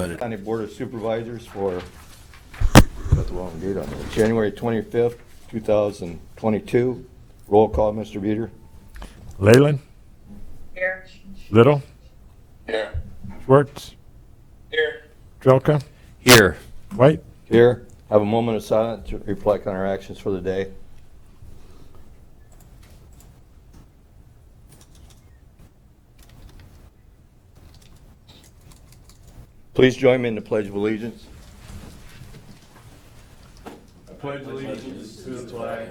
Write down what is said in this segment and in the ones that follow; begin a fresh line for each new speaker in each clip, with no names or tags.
County Board of Supervisors for, got the wrong date on it, January 25th, 2022. Roll call, Mr. Beater.
Leyland.
Here.
Little.
Here.
Schwartz.
Here.
Drelka.
Here.
White.
Here. Have a moment of silence to reflect on our actions for the day. Please join me in the Pledge of Allegiance.
I pledge allegiance to the flag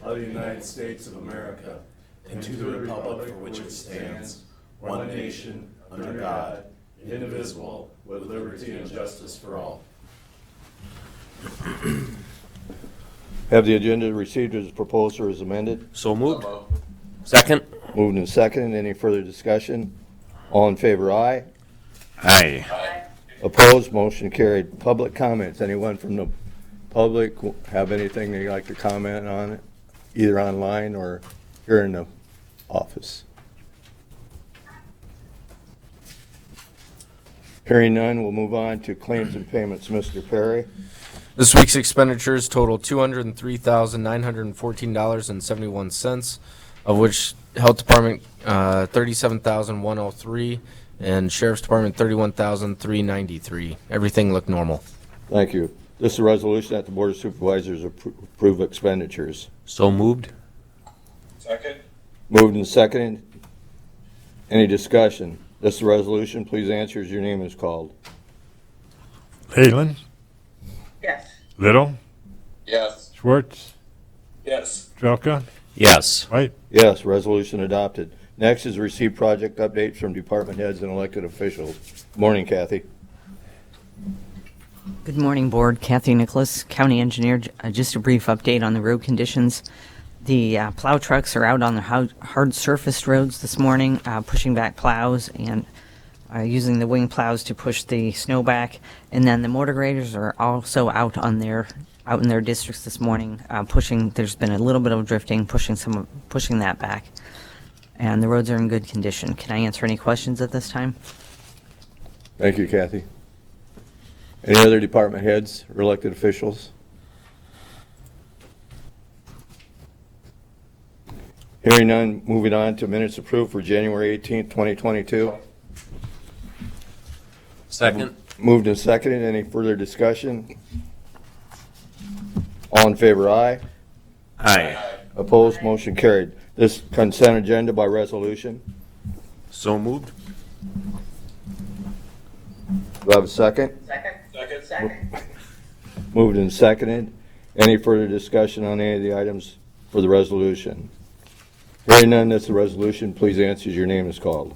of the United States of America and to the republic for which it stands, one nation, under God, indivisible, with liberty and justice for all.
Have the agenda received as proposed or as amended?
So moved. Second.
Moved and seconded. Any further discussion? All in favor, aye.
Aye.
Opposed, motion carried. Public comments. Anyone from the public have anything they'd like to comment on it, either online or here in the office? Hearing none, we'll move on to claims and payments. Mr. Perry.
This week's expenditures total $203,914.71, of which Health Department $37,103 and Sheriff's Department $31,393. Everything looked normal.
Thank you. This is a resolution that the Board of Supervisors approve expenditures.
So moved.
Second.
Moved and seconded. Any discussion? This is a resolution. Please answer as your name is called.
Leyland.
Yes.
Little.
Yes.
Schwartz.
Yes.
Drelka.
Yes.
White.
Yes, resolution adopted. Next is receive project updates from department heads and elected officials. Morning, Kathy.
Good morning, Board. Kathy Nicholas, County Engineer. Just a brief update on the road conditions. The plow trucks are out on the hard surfaced roads this morning, pushing back plows and using the wing plows to push the snow back. And then the motor graders are also out in their districts this morning, pushing. There's been a little bit of drifting, pushing that back. And the roads are in good condition. Can I answer any questions at this time?
Thank you, Kathy. Any other department heads or elected officials? Hearing none, moving on to minutes approved for January 18th, 2022.
Second.
Moved and seconded. Any further discussion? All in favor, aye.
Aye.
Opposed, motion carried. This consent agenda by resolution.
So moved.
Do I have a second?
Second.
Second.
Second.
Moved and seconded. Any further discussion on any of the items for the resolution? Hearing none, that's the resolution. Please answer as your name is called.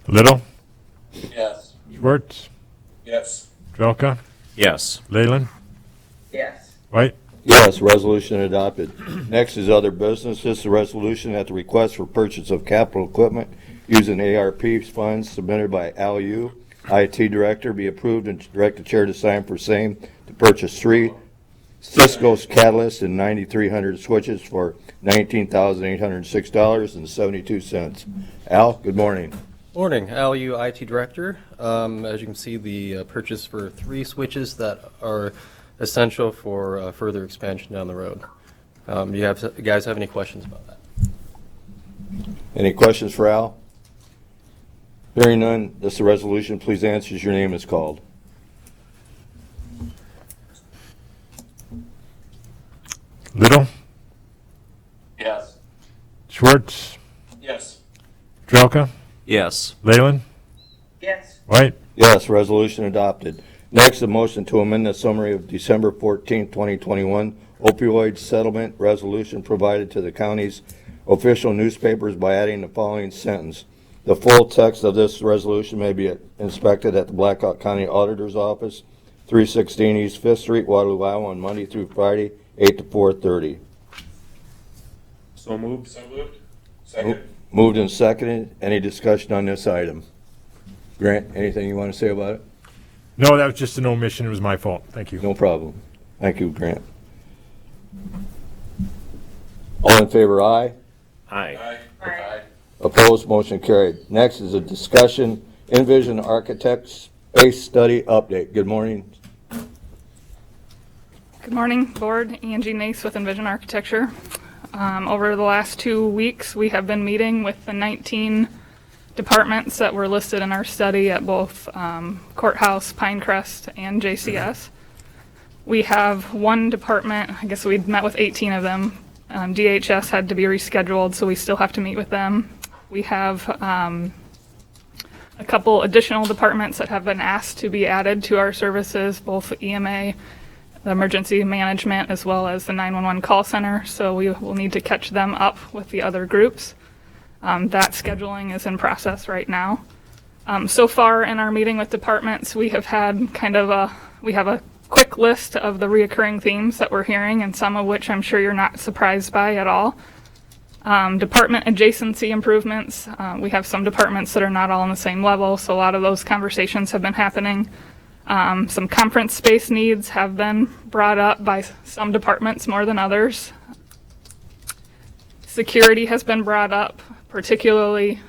Little.
Yes.
Schwartz.
Yes.
Drelka.
Yes.
Leyland.
Yes.
White.
Yes, resolution adopted. Next is other business. This is a resolution at the request for purchase of capital equipment using ARP funds submitted by Al Yu, IT Director, be approved and direct the chair to sign for same to purchase 3 Cisco's Catalyst and 9,300 switches for $19,806.72. Al, good morning.
Morning, Al Yu, IT Director. As you can see, the purchase for 3 switches that are essential for further expansion down the road. Do you guys have any questions about that?
Any questions for Al? Hearing none, this is a resolution. Please answer as your name is called.
Little.
Yes.
Schwartz.
Yes.
Drelka.
Yes.
Leyland.
Yes.
White.
Yes, resolution adopted. Next, a motion to amend the summary of December 14, 2021 opioid settlement resolution provided to the county's official newspapers by adding the following sentence. The full text of this resolution may be inspected at the Blackhawk County Auditor's Office, 316 East 5th Street, Waterloo, Iowa, on Monday through Friday, 8 to 4:30.
So moved.
So moved. Second.
Moved and seconded. Any discussion on this item? Grant, anything you want to say about it?
No, that was just an omission. It was my fault. Thank you.
No problem. Thank you, Grant. All in favor, aye.
Aye.
Aye.
Aye.
Opposed, motion carried. Next is a discussion, Envision Architects Space Study Update. Good morning.
Good morning, Board. Angie Nace with Envision Architecture. Over the last 2 weeks, we have been meeting with the 19 departments that were listed in our study at both Courthouse, Pinecrest, and JCS. We have one department, I guess we met with 18 of them. DHS had to be rescheduled, so we still have to meet with them. We have a couple additional departments that have been asked to be added to our services, both EMA, the emergency management, as well as the 911 call center. So we will need to catch them up with the other groups. That scheduling is in process right now. So far in our meeting with departments, we have had we have a quick list of the reoccurring themes that we're hearing, and some of which I'm sure you're not surprised by at all. Department adjacency improvements. We have some departments that are not all on the same level, so a lot of those conversations have been happening. Some conference space needs have been brought up by some departments more than others. Security has been brought up, particularly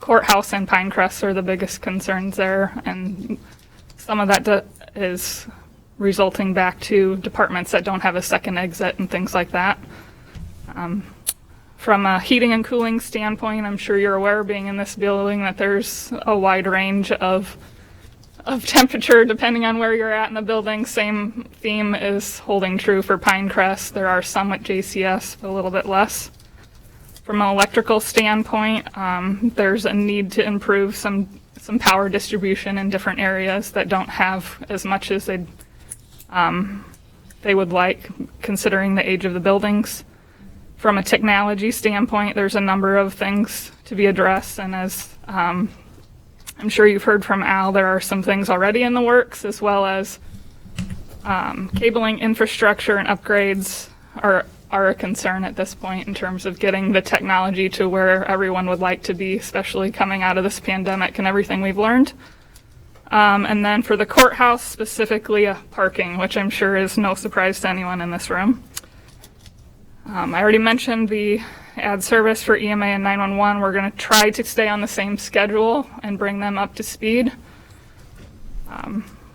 Courthouse and Pinecrest are the biggest concerns there, and some of that is resulting back to departments that don't have a second exit and things like that. From a heating and cooling standpoint, I'm sure you're aware, being in this building, that there's a wide range of temperature depending on where you're at in the building. Same theme is holding true for Pinecrest. There are some at JCS, but a little bit less. From an electrical standpoint, there's a need to improve some power distribution in different areas that don't have as much as they would like, considering the age of the buildings. From a technology standpoint, there's a number of things to be addressed, and as I'm sure you've heard from Al, there are some things already in the works, as well as cabling infrastructure and upgrades are a concern at this point in terms of getting the technology to where everyone would like to be, especially coming out of this pandemic and everything we've learned. And then for the courthouse, specifically parking, which I'm sure is no surprise to anyone in this room. I already mentioned the ad service for EMA and 911. We're going to try to stay on the same schedule and bring them up to speed.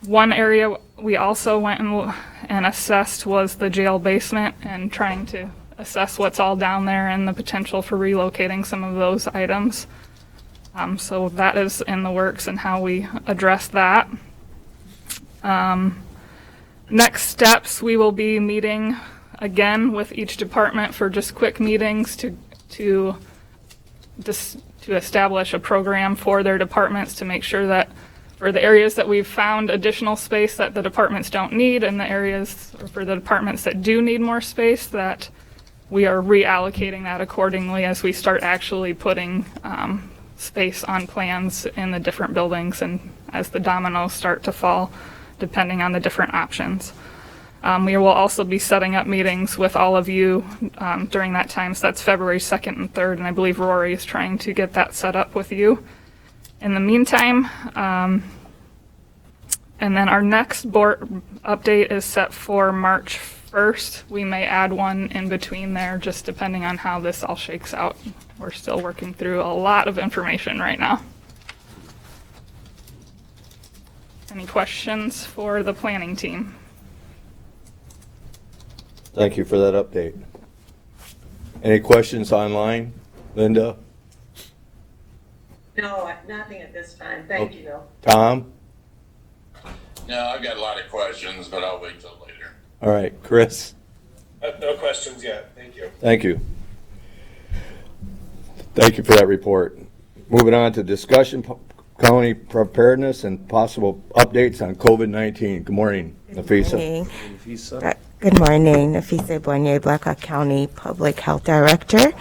One area we also went and assessed was the jail basement, and trying to assess what's all down there and the potential for relocating some of those items. So that is in the works and how we address that. Next steps, we will be meeting again with each department for just quick meetings to establish a program for their departments, to make sure that for the areas that we've found additional space that the departments don't need, and the areas or for the departments that do need more space, that we are reallocating that accordingly as we start actually putting space on plans in the different buildings, and as the dominoes start to fall depending on the different options. We will also be setting up meetings with all of you during that time, so that's February 2nd and 3rd, and I believe Rory is trying to get that set up with you. In the meantime, and then our next board update is set for March 1st. We may add one in between there, just depending on how this all shakes out. We're still working through a lot of information right now. Any questions for the planning team?
Thank you for that update. Any questions online? Linda?
No, nothing at this time. Thank you, though.
Tom?
No, I've got a lot of questions, but I'll wait till later.
All right, Chris?
No questions yet. Thank you.
Thank you. Thank you for that report. Moving on to discussion, county preparedness and possible updates on COVID-19. Good morning, Nafisa.
Good morning, Nafisa Boignet, Blackhawk County Public Health Director.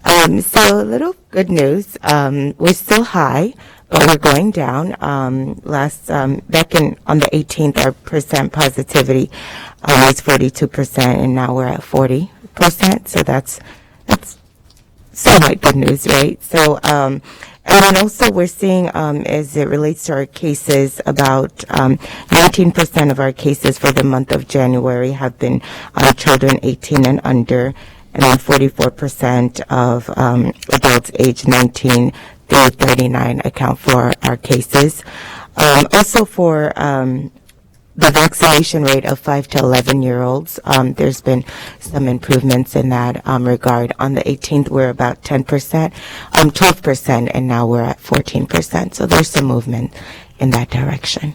So a little good news. We're still high, but we're going down. On the 18th, our percent positivity was 42%, and now we're at 40%. So that's somewhat good news, right? So, and then also we're seeing, as it relates to our cases, about 19% of our cases for the month of January have been children 18 and under, and then 44% of adults aged 19 through 39 account for our cases. Also for the vaccination rate of 5 to 11-year-olds, there's been some improvements in that regard. On the 18th, we're about 10%, 12%, and now we're at 14%. So there's some movement in that direction.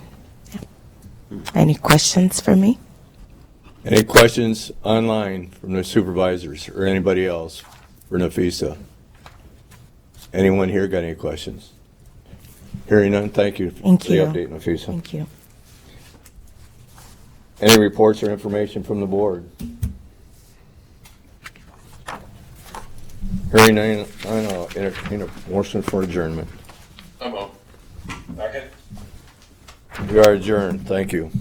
Yeah. Any questions for me?
Any questions online from the supervisors or anybody else for Nafisa? Anyone here got any questions? Hearing none, thank you
Thank
for the
you.
update, Nafisa.
Thank you.
Any reports or information from the board? Hearing none, I'll entertain a motion for adjournment.
So moved. Second?
We are adjourned. Thank you.